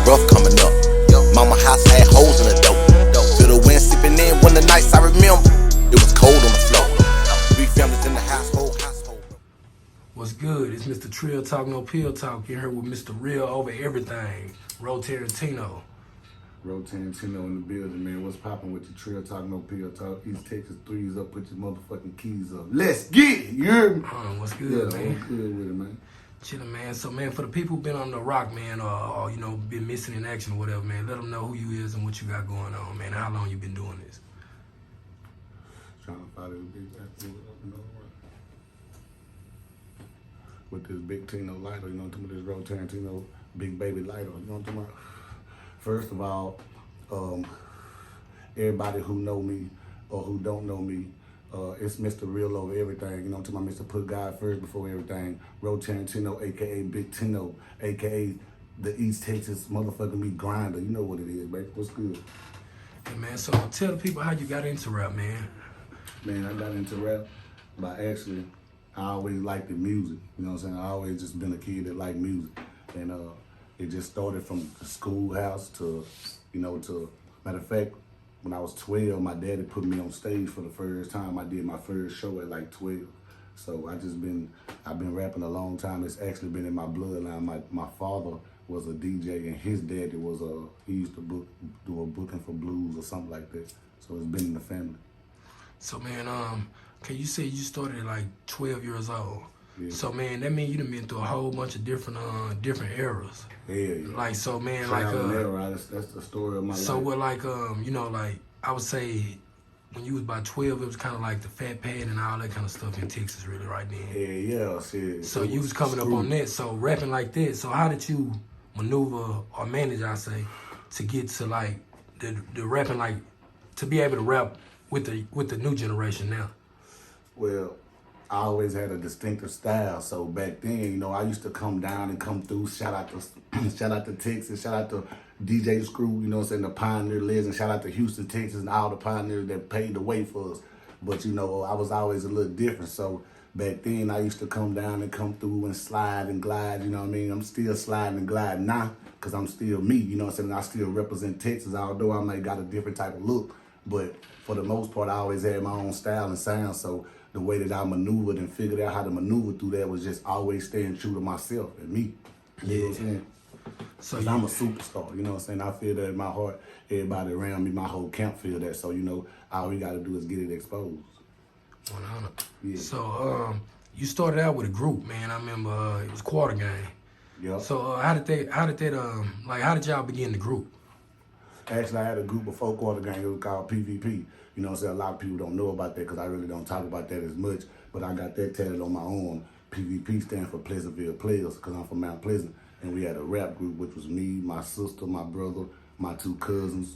rough coming up. Mama house had holes in the dope. Feel the wind sipping in one of the nights I remember. It was cold on the floor. 3 families in the household. What's good? It's Mr. Trill Talk, No Pill Talk. You're here with Mr. Real over everything. Tarantino. Tarantino in the building, man. What's poppin' with your Trill Talk, No Pill Talk? East Texas 3s up, put your motherfucking keys up. Let's get it, you heard me? What's good, man? What's good with it, man? Chillin', man. So, man, for the people who been on the rock, man, or you know, been missing in action or whatever, man, let them know who you is and what you got going on, man. How long you been doing this? Trying to find this big up and over. With this big Tino lighter, you know what I'm talking about? This Tarantino big baby lighter, you know what I'm talking about? First of all, everybody who know me or who don't know me, it's Mr. Real over everything. You know what I'm talking about? Mr. Put God first before everything. Tarantino, a.k.a. Big Tino, a.k.a. the East Texas motherfucking meat grinder. You know what it is, baby. What's good? Hey, man, so tell the people how you got into rap, man. Man, I got into rap by actually, I always liked the music. You know what I'm saying? I always just been a kid that liked music. And it just started from the schoolhouse to, matter of fact, when I was 12, my daddy put me on stage for the first time. I did my first show at like 12. So I've been rapping a long time. It's actually been in my bloodline. My father was a DJ and his daddy was he used to do a booking for blues or something like that. So it's been in the family. So, man, can you say you started at like 12 years old? Yeah. So, man, that means you done been through a whole bunch of different eras. Yeah. Like, so, man, that's the story of my life. So, what, like, I would say when you was about 12, it was kind of like the Fat Pad and all that kind of stuff in Texas, really, right then. Yeah, shit. So, you was coming up on that. So, rapping like that. So, how did you maneuver or manage, I say, to get to, like, the rapping, like, to be able to rap with the new generation now? Well, I always had a distinctive style. So back then, I used to come down and come through. Shout out to Texas. Shout out to DJ Screw. You know what I'm saying? The pioneer legend. Shout out to Houston, Texas, and all the pioneers that paved the way for us. But I was always a little different. So back then, I used to come down and come through and slide and glide. You know what I mean? I'm still sliding and gliding now because I'm still me. You know what I'm saying? I still represent Texas, although I might got a different type of look. But for the most part, I always had my own style and sound. So the way that I maneuvered and figured out how to maneuver through that was just always staying true to myself and me. You know what I'm saying? So I'm a superstar, you know what I'm saying? I feel that in my heart. Everybody around me, my whole camp feel that. So, all we got to do is get it exposed. 100. Yeah. So, you started out with a group, man. I remember it was Quarter Gang. Yeah. So, how did y'all begin the group? Actually, I had a group before Quarter Gang. It was called PVP. You know what I'm saying? A lot of people don't know about that because I really don't talk about that as much. But I got that tatted on my arm. PVP stands for Pleasantville Players because I'm from Mount Pleasant. And we had a rap group, which was me, my sister, my brother, my 2 cousins.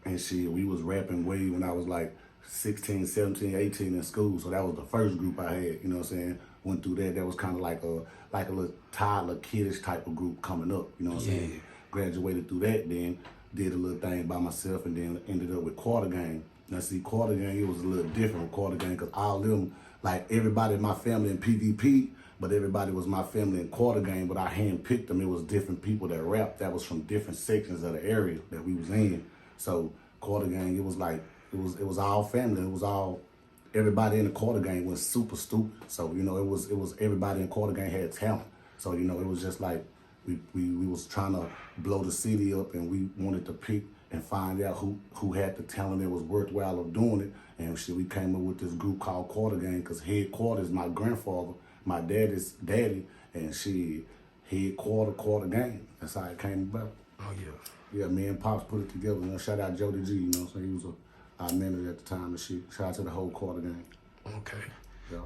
And shit, we was rapping way when I was like 16, 17, 18 in school. So that was the first group I had, you know what I'm saying? Went through that. That was kind of like a little toddler, kiddish type of group coming up, you know what I'm saying? Graduated through that, then did a little thing by myself, and then ended up with Quarter Gang. Now see, Quarter Gang, it was a little different with Quarter Gang because all of them, like everybody in my family in PvP, but everybody was my family in Quarter Gang, but I handpicked them. It was different people that rapped that was from different sections of the area that we was in. So Quarter Gang, it was like, it was all family. It was all, everybody in the Quarter Gang was super stupid. So, it was everybody in Quarter Gang had talent. So, it was just like, we was trying to blow the city up, and we wanted to pick and find out who had the talent that was worthwhile of doing it. And shit, we came up with this group called Quarter Gang because headquarters, my grandfather, my daddy's daddy, and she Quarter Gang. That's how it came about. Oh, yeah. Yeah, me and Pops put it together. Shout out Jody G, you know what I'm saying? He was our manager at the time and shit. Shout out to the whole Quarter Gang. Okay. Yeah.